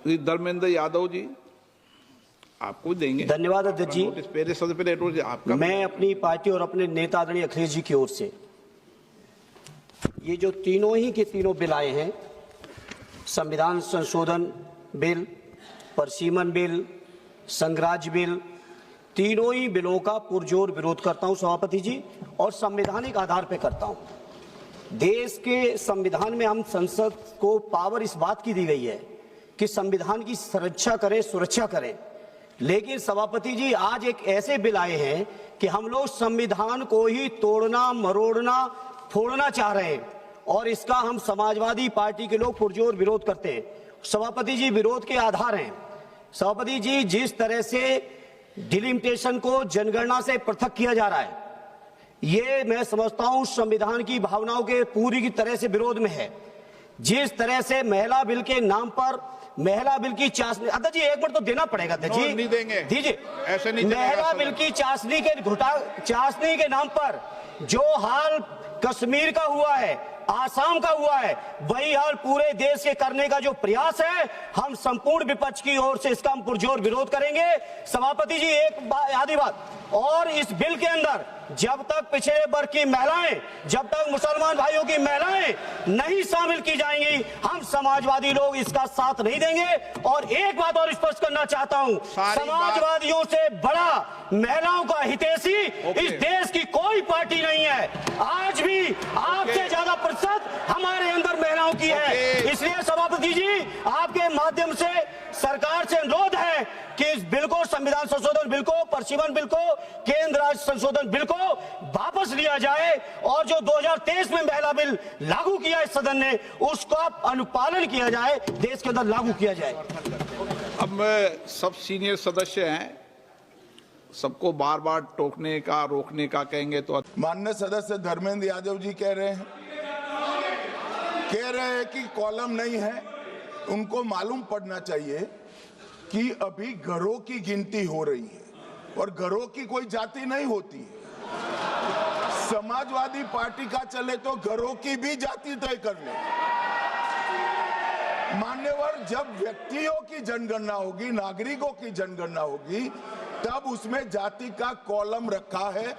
धर्मेंद्र यादव जी, आपको देंगे। धन्यवाद अध्यक्ष जी। आपका मैं अपनी पार्टी और अपने नेता आदरणीय अखिलेश जी की ओर से ये जो तीनों ही के तीनों बिल आए हैं, संविधान संशोधन बिल, परसीमन बिल, संघराज्य बिल, तीनों ही बिलों का पुरजोर विरोध करता हूं सभापति जी, और संवैधानिक आधार पर करता हूं। देश के संविधान में हम संसद को पावर इस बात की दी गई है कि संविधान की सुरक्षा करें, सुरक्षा करें, लेकिन सभापति जी आज एक ऐसे बिल आए हैं कि हम लोग संविधान को ही तोड़ना, मरोड़ना, फोड़ना चाह रहे हैं, और इसका हम समाजवादी पार्टी के लोग पुरजोर विरोध करते हैं। सभापति जी, विरोध के आधार हैं सभापति जी, जिस तरह से डिलिमिटेशन को जनगणना से पृथक किया जा रहा है, ये मैं समझता हूं संविधान की भावनाओं के पूरी की तरह से विरोध में है। जिस तरह से महिला बिल के नाम पर महिला बिल की चाशनी, अध्यक्ष जी एक मिनट तो देना पड़ेगा अध्यक्ष जी, नहीं देंगे, दीजिए। ऐसे नहीं। महिला बिल की चाशनी के नाम पर जो हाल कश्मीर का हुआ है, आसाम का हुआ है, वही हाल पूरे देश के करने का जो प्रयास है, हम संपूर्ण विपक्ष की ओर से इसका हम पुरजोर विरोध करेंगे। सभापति जी एक आधी बात और, इस बिल के अंदर जब तक पिछड़े वर्ग की महिलाएं, जब तक मुसलमान भाइयों की महिलाएं नहीं शामिल की जाएंगी, हम समाजवादी लोग इसका साथ नहीं देंगे। और एक बात और स्पष्ट करना चाहता हूं, समाजवादियों से बड़ा महिलाओं का हितैषी इस देश की कोई पार्टी नहीं है। आज भी आपसे ज्यादा प्रतिशत हमारे अंदर महिलाओं की है। इसलिए सभापति जी आपके माध्यम से सरकार से अनुरोध है कि इस बिल को, संविधान संशोधन बिल को, परसीमन बिल को, केंद्र राज्य संशोधन बिल को वापस लिया जाए, और जो 2023 में महिला बिल लागू किया इस सदन ने, उसका अनुपालन किया जाए, देश के अंदर लागू किया जाए। अब सब सीनियर सदस्य हैं, सबको बार बार टोकने का, रोकने का कहेंगे तो। माननीय सदस्य धर्मेंद्र यादव जी कह रहे हैं कि कॉलम नहीं है। उनको मालूम पड़ना चाहिए कि अभी घरों की गिनती हो रही है और घरों की कोई जाति नहीं होती है। समाजवादी पार्टी का चले तो घरों की भी जाति तय कर ले। मान्यवर, जब व्यक्तियों की जनगणना होगी, नागरिकों की जनगणना होगी, तब उसमें जाति का कॉलम रखा है।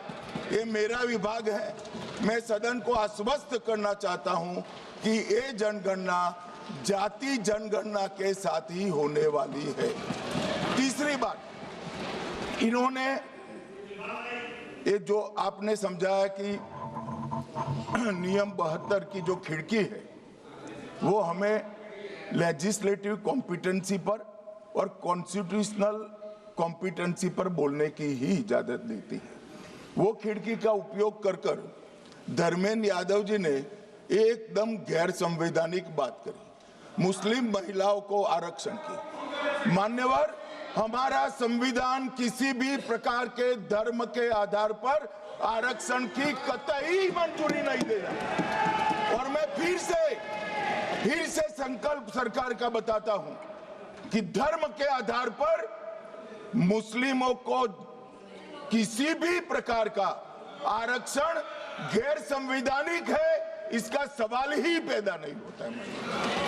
ये मेरा विभाग है। मैं सदन को आश्वस्त करना चाहता हूं कि ये जनगणना जाति जनगणना के साथ ही होने वाली है। तीसरी बात, इन्होंने ये जो आपने समझाया कि नियम 72 की जो खिड़की है, वो हमें लेजिस्लेटिव कॉम्पिटेंसी पर और कॉन्स्टिट्यूशनल कॉम्पिटेंसी पर बोलने की ही इजाजत देती है। वो खिड़की का उपयोग कर धर्मेंद्र यादव जी ने एकदम गैर संवैधानिक बात करी, मुस्लिम महिलाओं को आरक्षण की। मान्यवर, हमारा संविधान किसी भी प्रकार के धर्म के आधार पर आरक्षण की कतई मंजूरी नहीं देगा। और मैं फिर से संकल्प सरकार का बताता हूं कि धर्म के आधार पर मुस्लिमों को किसी भी प्रकार का आरक्षण गैर संवैधानिक है, इसका सवाल ही पैदा नहीं होता है।